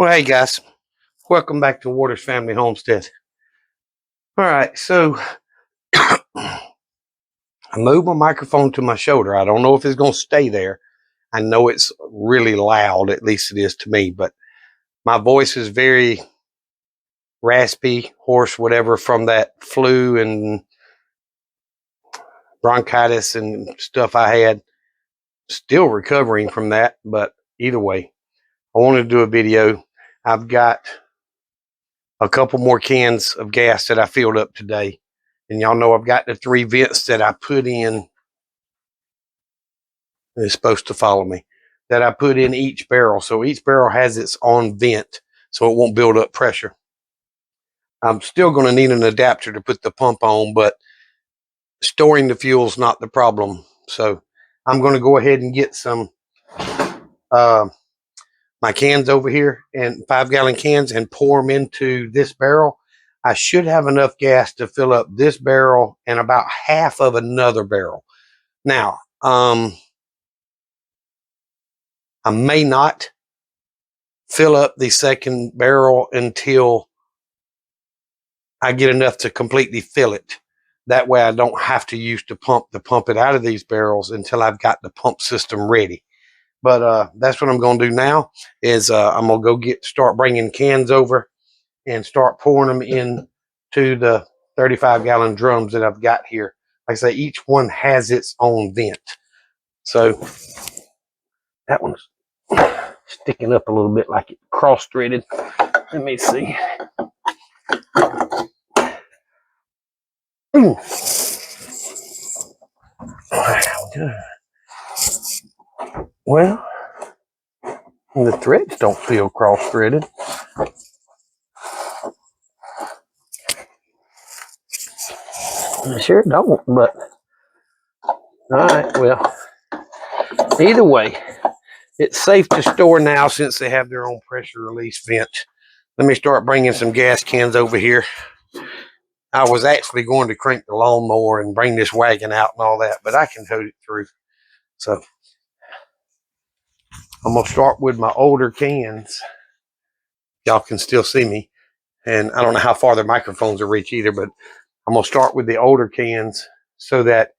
Well, hey guys, welcome back to Waters Family Homestead. All right, so I moved my microphone to my shoulder. I don't know if it's going to stay there. I know it's really loud, at least it is to me, but my voice is very raspy, hoarse, whatever, from that flu and bronchitis and stuff I had. Still recovering from that, but either way, I wanted to do a video. I've got a couple more cans of gas that I filled up today. And y'all know I've got the 3 vents that I put in. It's supposed to follow me. That I put in each barrel. So each barrel has its own vent, so it won't build up pressure. I'm still going to need an adapter to put the pump on, but storing the fuel is not the problem. So I'm going to go ahead and get some my cans over here, and 5-gallon cans, and pour them into this barrel. I should have enough gas to fill up this barrel and about half of another barrel. Now, I may not fill up the second barrel until I get enough to completely fill it. That way I don't have to use the pump to pump it out of these barrels until I've got the pump system ready. But that's what I'm going to do now is I'm going to go start bringing cans over and start pouring them into the 35-gallon drums that I've got here. Like I say, each one has its own vent. So that one's sticking up a little bit like it cross-threaded. Let me see. Well, the threads don't feel cross-threaded. They sure don't, but all right, well, either way, it's safe to store now since they have their own pressure release vent. Let me start bringing some gas cans over here. I was actually going to crank the lawnmower and bring this wagon out and all that, but I can tote it through. So I'm going to start with my older cans. Y'all can still see me. And I don't know how far the microphones will reach either, but I'm going to start with the older cans so that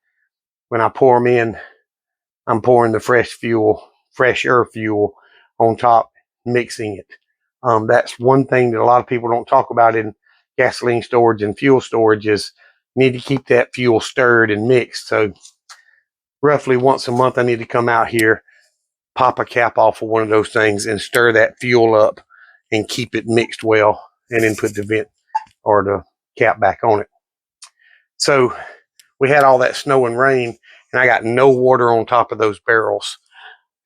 when I pour them in, I'm pouring the fresher fuel on top, mixing it. That's one thing that a lot of people don't talk about in gasoline storage and fuel storage is you need to keep that fuel stirred and mixed. So roughly once a month, I need to come out here, pop a cap off of one of those things and stir that fuel up and keep it mixed well, and then put the vent or the cap back on it. So we had all that snow and rain, and I got no water on top of those barrels.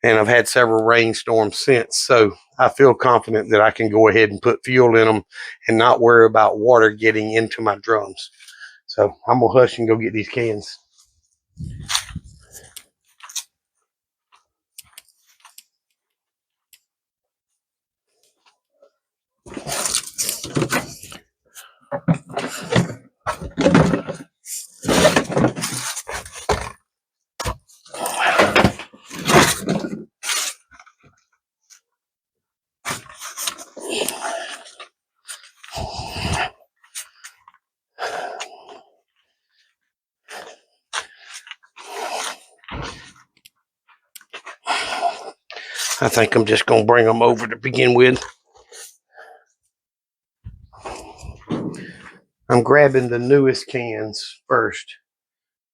And I've had several rainstorms since. So I feel confident that I can go ahead and put fuel in them and not worry about water getting into my drums. So I'm going to hush and go get these cans. I think I'm just going to bring them over to begin with. I'm grabbing the newest cans first.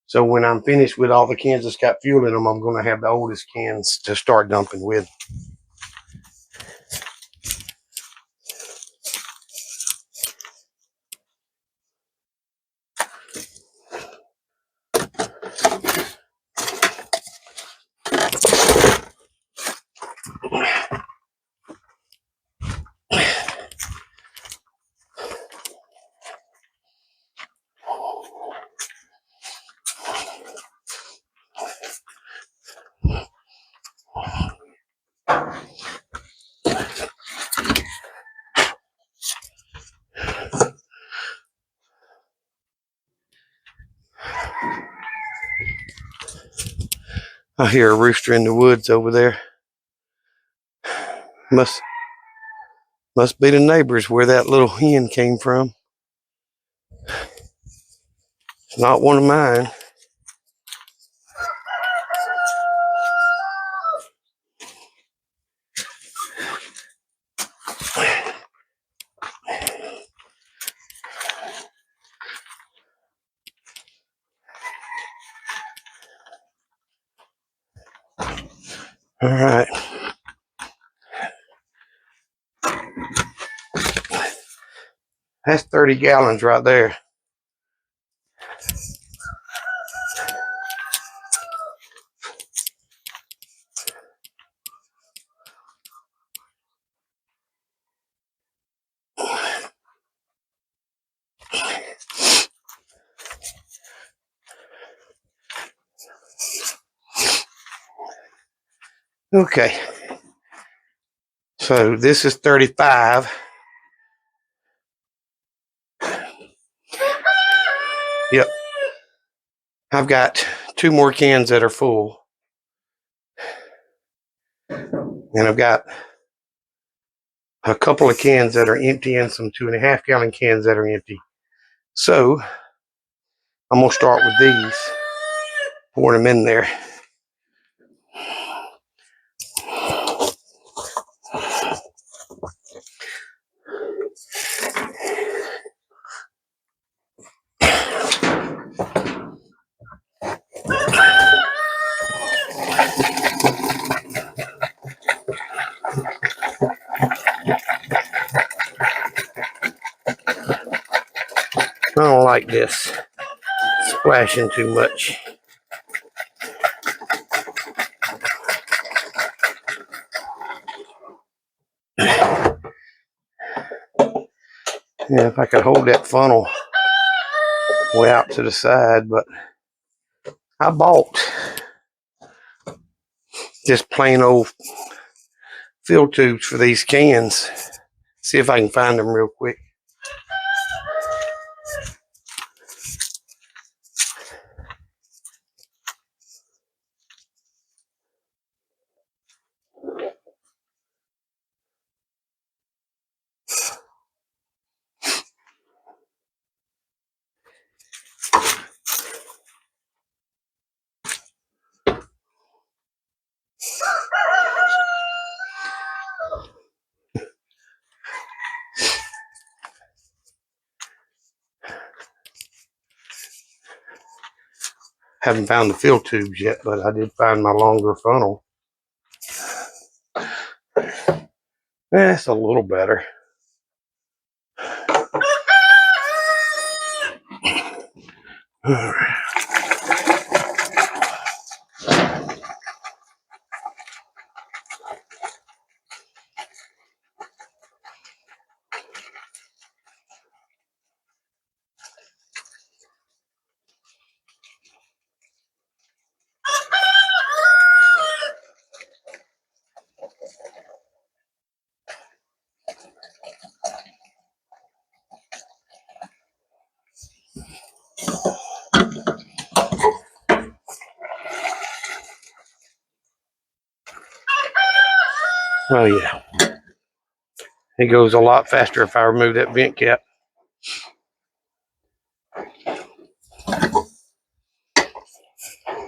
So when I'm finished with all the cans that's got fuel in them, I'm going to have the oldest cans to start dumping with. I hear a rooster in the woods over there. Must Must be the neighbors where that little hen came from. It's not one of mine. All right. That's 30 gallons right there. Okay. So this is 35. Yep. I've got 2 more cans that are full. And I've got a couple of cans that are empty and some 2.5 gallon cans that are empty. So I'm going to start with these, pour them in there. I don't like this splashing too much. Yeah, if I could hold that funnel way out to the side, but I bought just plain old fill tubes for these cans. See if I can find them real quick. Haven't found the fill tubes yet, but I did find my longer funnel. That's a little better. All right. Oh yeah, it goes a lot faster if I remove that vent cap.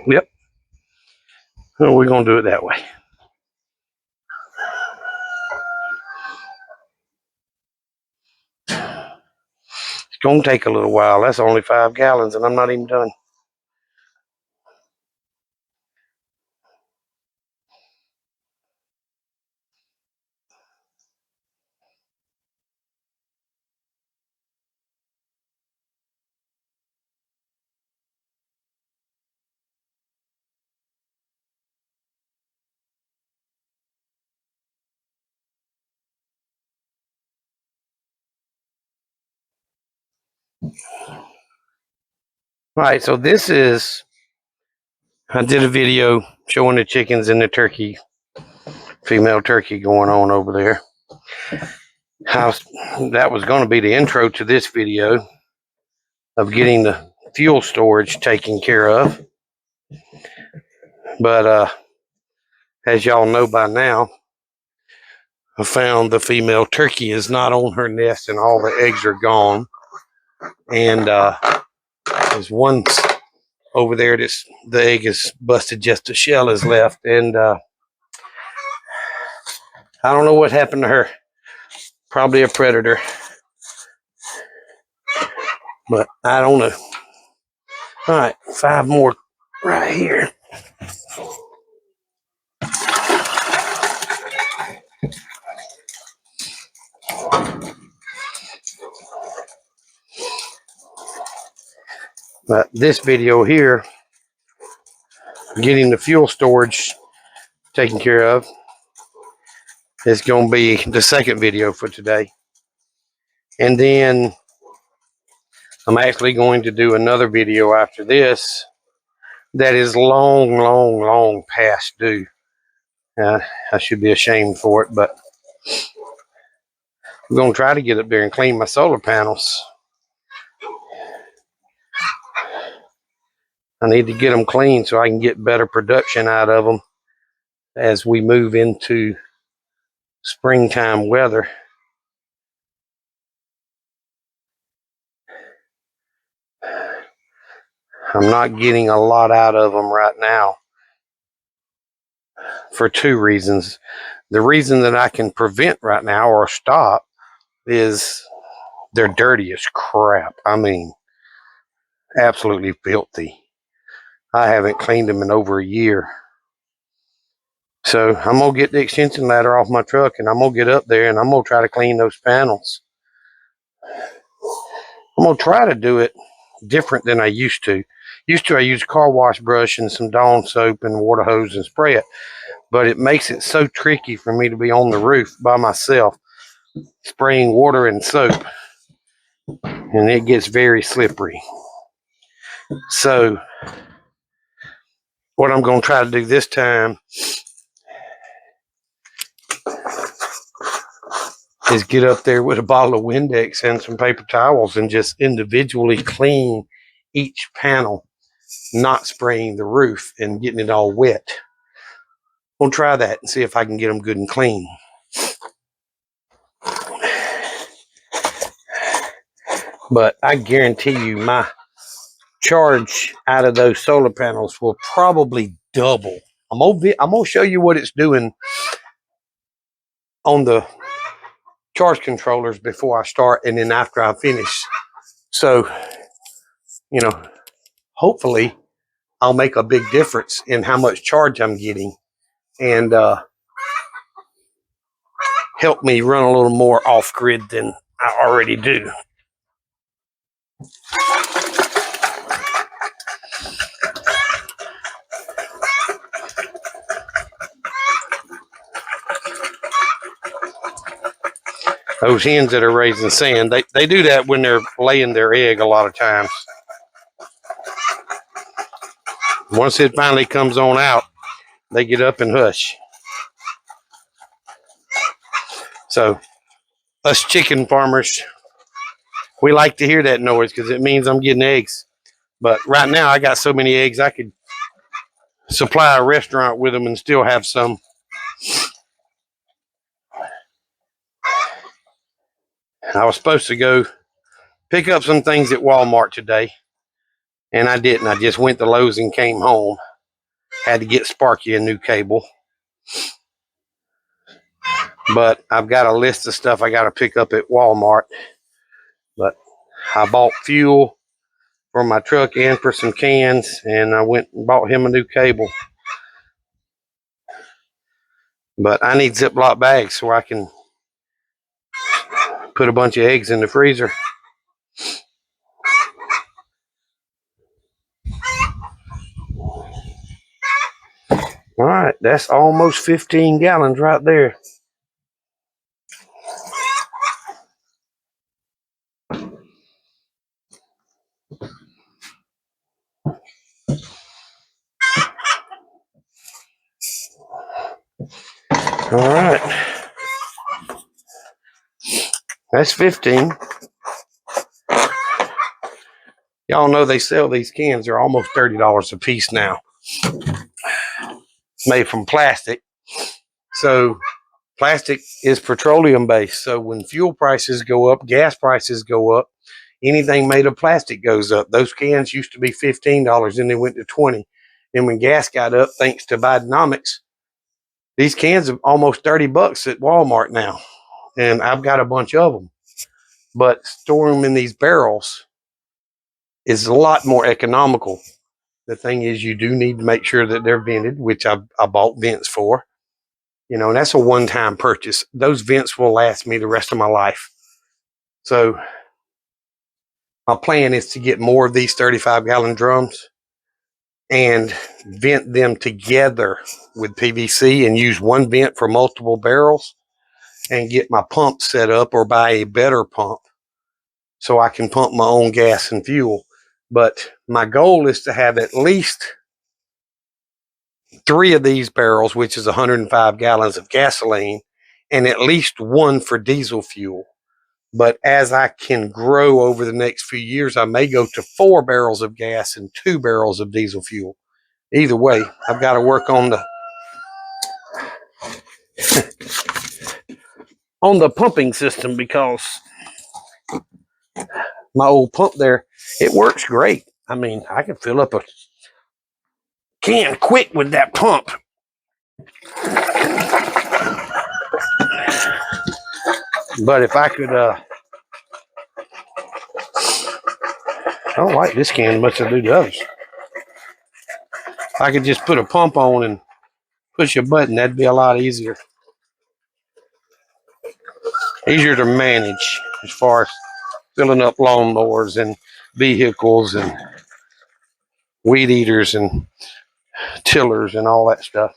Yep. So we're gonna do it that way. It's gonna take a little while. That's only 5 gallons, and I'm not even done. All right, so this is, I did a video showing the chickens and the turkey, female turkey going on over there. That was going to be the intro to this video of getting the fuel storage taken care of. But as y'all know by now, I found the female turkey is not on her nest and all the eggs are gone. And there's one over there that's the egg is busted, just the shell is left. And I don't know what happened to her. Probably a predator. But I don't know. All right, 5 more right here. But this video here, getting the fuel storage taken care of, is going to be the second video for today. And then I'm actually going to do another video after this that is long past due. I should be ashamed for it, but I'm going to try to get up there and clean my solar panels. I need to get them clean so I can get better production out of them as we move into springtime weather. I'm not getting a lot out of them right now for 2 reasons. The reason that I can prevent right now or stop is they're dirty as crap. I mean, absolutely filthy. I haven't cleaned them in over a year. So I'm going to get the extension ladder off my truck and I'm going to get up there and I'm going to try to clean those panels. I'm going to try to do it different than I used to. I use a car wash brush and some Dawn soap and water hose and spray it. But it makes it so tricky for me to be on the roof by myself spraying water and soap. And it gets very slippery. So what I'm going to try to do this time is get up there with a bottle of Windex and some paper towels and just individually clean each panel, not spraying the roof and getting it all wet. We'll try that and see if I can get them good and clean. But I guarantee you my charge out of those solar panels will probably double. I'm gonna show you what it's doing on the charge controllers before I start and then after I finish. So, you know, hopefully I'll make a big difference in how much charge I'm getting and help me run a little more off grid than I already do. Those hens that are raising sand, they do that when they're laying their egg a lot of times. Once it finally comes on out, they get up and hush. So us chicken farmers, we like to hear that noise because it means I'm getting eggs. But right now I got so many eggs I could supply a restaurant with them and still have some. I was supposed to go pick up some things at Walmart today, and I didn't. I just went to Lowe's and came home. Had to get Sparky a new cable. But I've got a list of stuff I got to pick up at Walmart. But I bought fuel for my truck and for some cans, and I went and bought him a new cable. But I need Ziploc bags so I can put a bunch of eggs in the freezer. All right, that's almost 15 gallons right there. All right, that's 15. Y'all know they sell these cans. They're almost $30 a piece now. Made from plastic. So Plastic is petroleum based. So when fuel prices go up, gas prices go up, anything made of plastic goes up. Those cans used to be $15, then they went to $20. And when gas got up, thanks to Bidenomics, these cans are almost $30 at Walmart now. And I've got a bunch of them. But storing them in these barrels is a lot more economical. The thing is, you do need to make sure that they're vented, which I bought vents for. You know, and that's a one-time purchase. Those vents will last me the rest of my life. So my plan is to get more of these 35-gallon drums and vent them together with PVC and use one vent for multiple barrels and get my pump set up or buy a better pump so I can pump my own gas and fuel. But my goal is to have at least 3 of these barrels, which is 105 gallons of gasoline, and at least 1 for diesel fuel. But as I can grow over the next few years, I may go to 4 barrels of gas and 2 barrels of diesel fuel. Either way, I've got to work on the pumping system, because my old pump there, it works great. I mean, I can fill up a can quick with that pump. But if I could, I don't like this can as much as I do the others. If I could just put a pump on and push a button, that'd be a lot easier. Easier to manage as far as filling up lawnmowers and vehicles and weed eaters and tillers and all that stuff.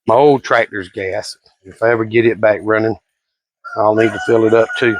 My old tractor's gas. If I ever get it back running, I'll need to fill it up too.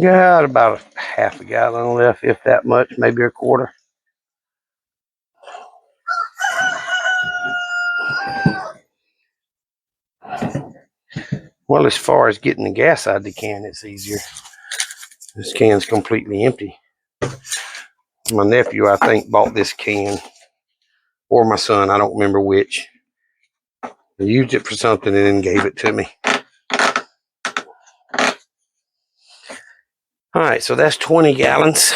Got about a half a gallon left, if that much, maybe a quarter. Well, as far as getting the gas out of the can, it's easier. This can's completely empty. My nephew, I think, bought this can, or my son, I don't remember which. He used it for something and then gave it to me. All right, so that's 20 gallons.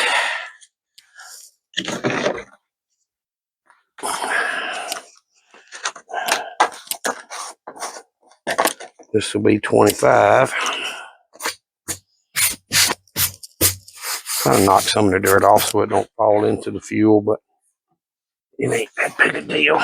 This will be 25. Trying to knock some of the dirt off so it don't fall into the fuel, but it ain't that big a deal.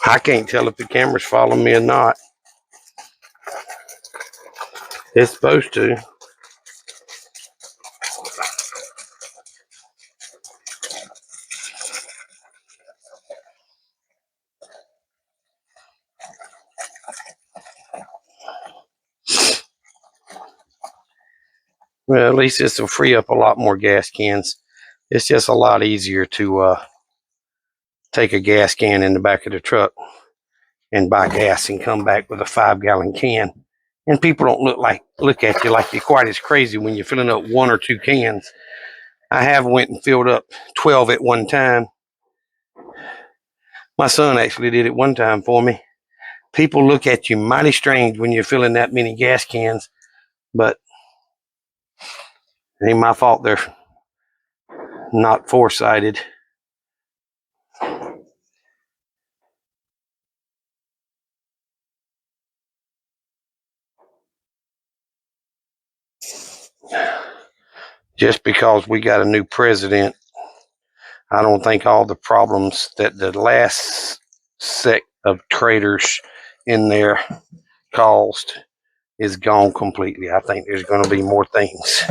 I can't tell if the camera's following me or not. It's supposed to. Well, at least this will free up a lot more gas cans. It's just a lot easier to take a gas can in the back of the truck and buy gas and come back with a 5-gallon can. And people don't look at you like you're quite as crazy when you're filling up 1 or 2 cans. I have went and filled up 12 at one time. My son actually did it one time for me. People look at you mighty strange when you're filling that many gas cans, but it ain't my fault they're not foresighted. Just because we got a new president, I don't think all the problems that the last set of traitors in there caused is gone completely. I think there's going to be more things.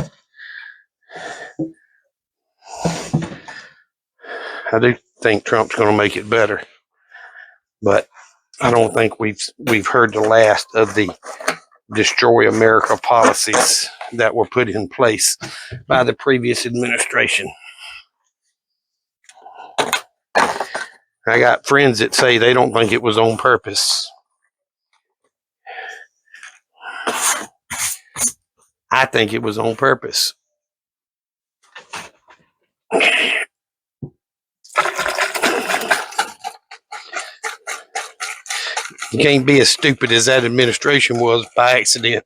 I do think Trump's going to make it better, but I don't think we've heard the last of the destroy America policies that were put in place by the previous administration. I got friends that say they don't think it was on purpose. I think it was on purpose. You can't be as stupid as that administration was by accident.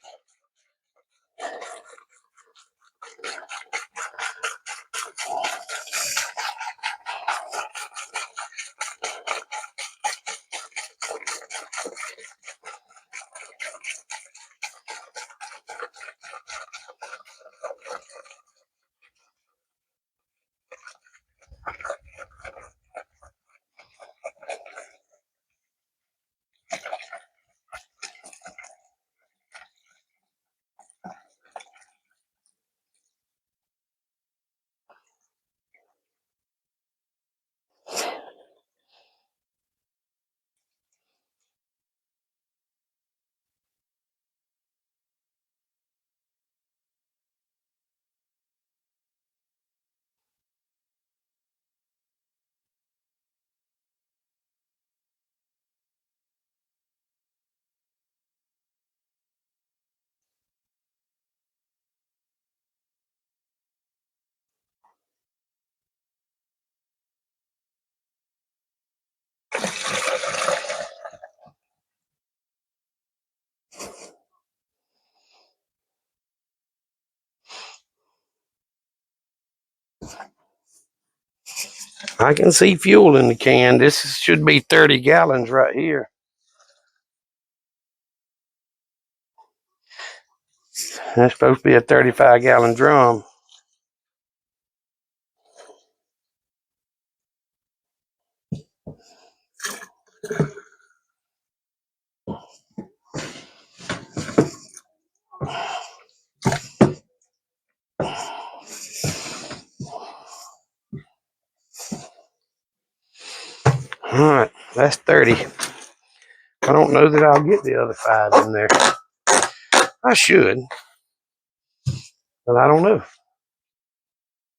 I can see fuel in the can. This should be 30 gallons right here. That's supposed to be a 35-gallon drum. All right, that's 30. I don't know that I'll get the other 5 in there. I should, but I don't know.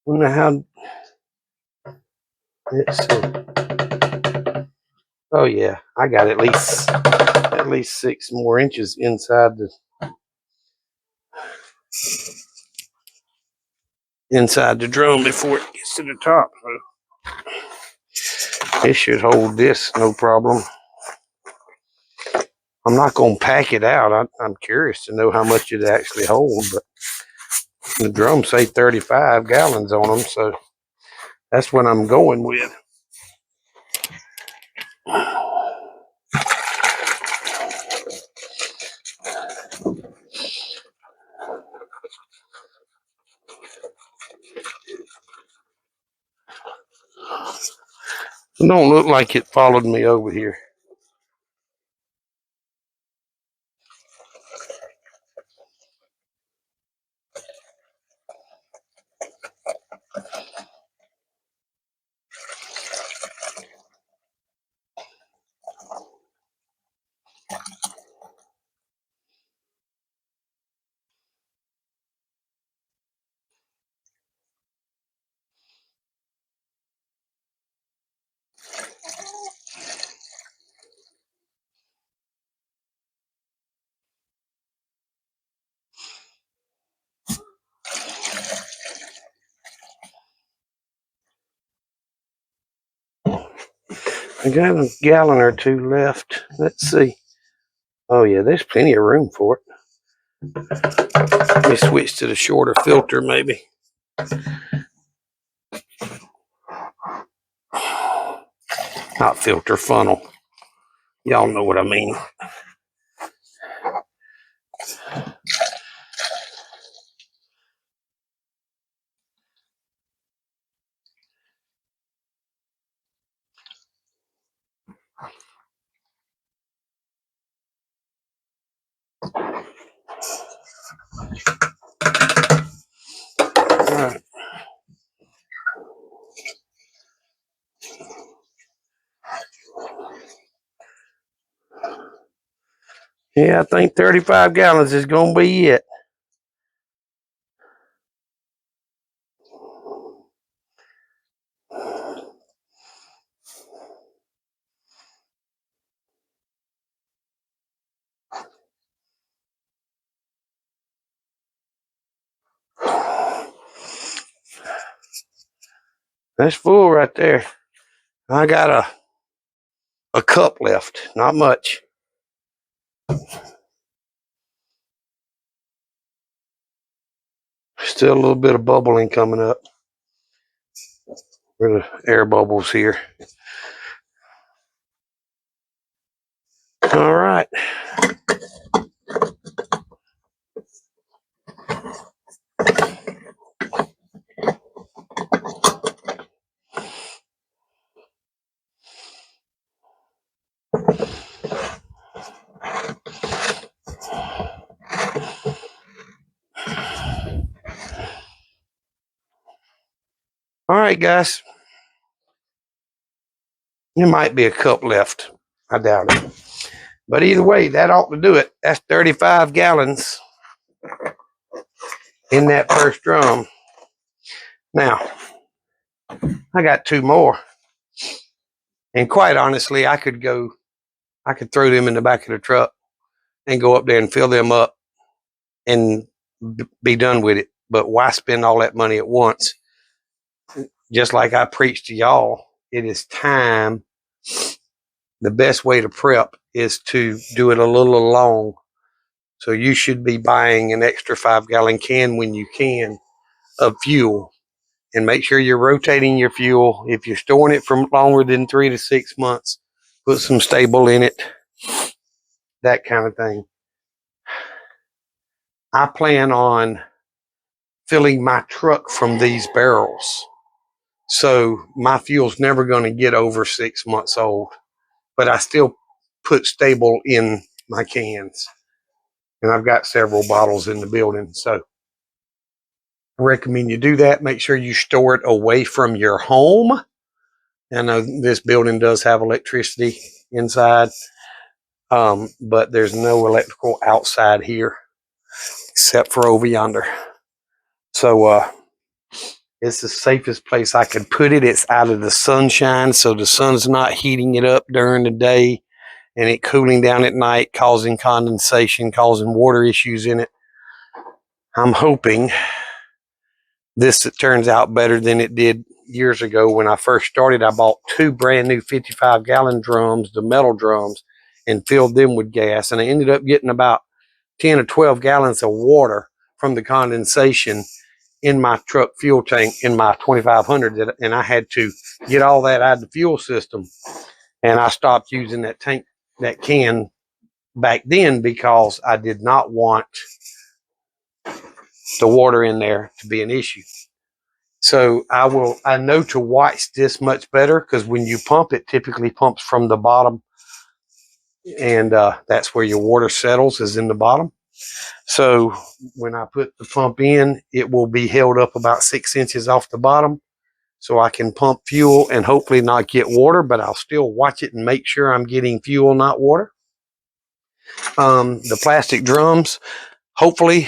Wonder how. Let's see. Oh yeah, I got at least 6 more inches inside the drum before it gets to the top. So it should hold this no problem. I'm not going to pack it out. I'm curious to know how much it actually holds, but the drums say 35 gallons on them, so that's what I'm going with. It don't look like it followed me over here. I got a gallon or 2 left. Let's see. Oh yeah, there's plenty of room for it. Let me switch to the shorter filter maybe. Not filter, funnel. Y'all know what I mean. All right. Yeah, I think 35 gallons is going to be it. That's full right there. I got a cup left, not much. Still a little bit of bubbling coming up. Where the air bubbles here. All right. All right, guys. There might be a cup left. I doubt it. But either way, that ought to do it. That's 35 gallons in that first drum. Now, I got 2 more. And quite honestly, I could throw them in the back of the truck and go up there and fill them up and be done with it. But why spend all that money at once? Just like I preach to y'all, it is time. The best way to prep is to do it a little along. So you should be buying an extra 5-gallon can when you can of fuel, and make sure you're rotating your fuel. If you're storing it for longer than 3 to 6 months, put some stable in it, that kind of thing. I plan on filling my truck from these barrels. So my fuel's never going to get over 6 months old, but I still put stable in my cans. And I've got several bottles in the building. So I recommend you do that. Make sure you store it away from your home. I know this building does have electricity inside, but there's no electrical outside here except for over yonder. So it's the safest place I could put it. It's out of the sunshine, so the sun's not heating it up during the day and it cooling down at night, causing condensation, causing water issues in it. I'm hoping this turns out better than it did years ago. When I first started, I bought 2 brand new 55-gallon drums, the metal drums, and filled them with gas. And I ended up getting about 10 or 12 gallons of water from the condensation in my truck fuel tank in my 2500, and I had to get all that out of the fuel system. And I stopped using that can back then because I did not want the water in there to be an issue. So I know to watch this much better, because when you pump, it typically pumps from the bottom, and that's where your water settles, is in the bottom. So when I put the pump in, it will be held up about 6 inches off the bottom, so I can pump fuel and hopefully not get water, but I'll still watch it and make sure I'm getting fuel, not water. The plastic drums hopefully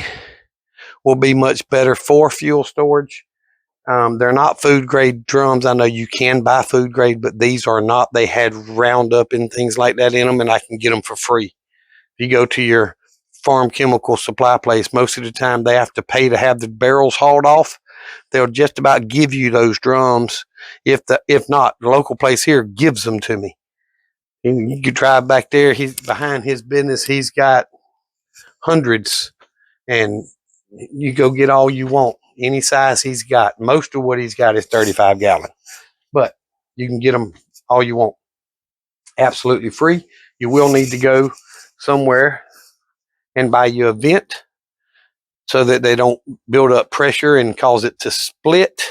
will be much better for fuel storage. They're not food grade drums. I know you can buy food grade, but these are not. They had Roundup and things like that in them, and I can get them for free. If you go to your farm chemical supply place, most of the time they have to pay to have the barrels hauled off. They'll just about give you those drums. If not, the local place here gives them to me. You could drive back there. He's behind his business. He's got hundreds, and you go get all you want, any size he's got. Most of what he's got is 35 gallon, but you can get them all you want, absolutely free. You will need to go somewhere and buy you a vent so that they don't build up pressure and cause it to split,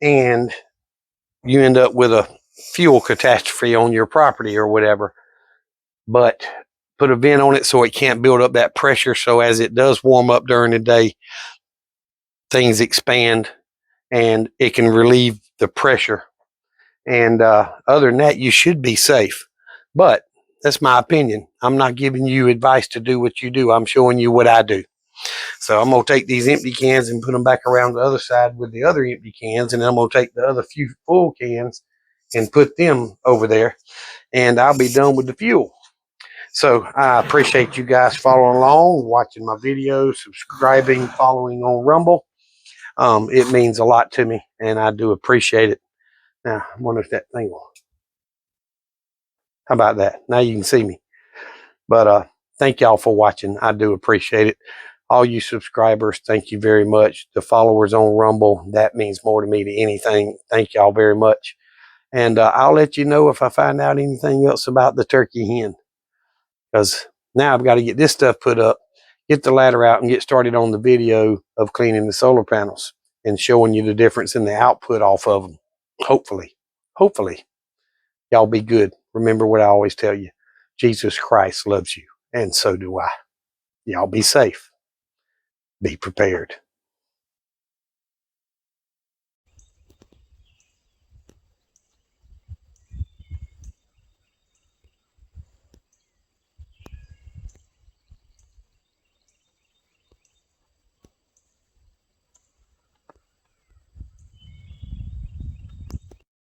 and you end up with a fuel catastrophe on your property or whatever. But put a vent on it so it can't build up that pressure, so as it does warm up during the day, things expand and it can relieve the pressure. And other than that, you should be safe. But that's my opinion. I'm not giving you advice to do what you do. I'm showing you what I do. So I'm going to take these empty cans and put them back around the other side with the other empty cans. And then I'm going to take the other few full cans and put them over there. And I'll be done with the fuel. So I appreciate you guys following along, watching my videos, subscribing, following on Rumble. It means a lot to me, and I do appreciate it. Now, I wonder if that thing will. How about that? Now you can see me. But thank y'all for watching. I do appreciate it. All you subscribers, thank you very much. The followers on Rumble, that means more to me than anything. Thank y'all very much. And I'll let you know if I find out anything else about the turkey hen. Because now I've got to get this stuff put up, get the ladder out, and get started on the video of cleaning the solar panels and showing you the difference in the output off of them. Hopefully, y'all be good. Remember what I always tell you. Jesus Christ loves you, and so do I. Y'all be safe. Be prepared.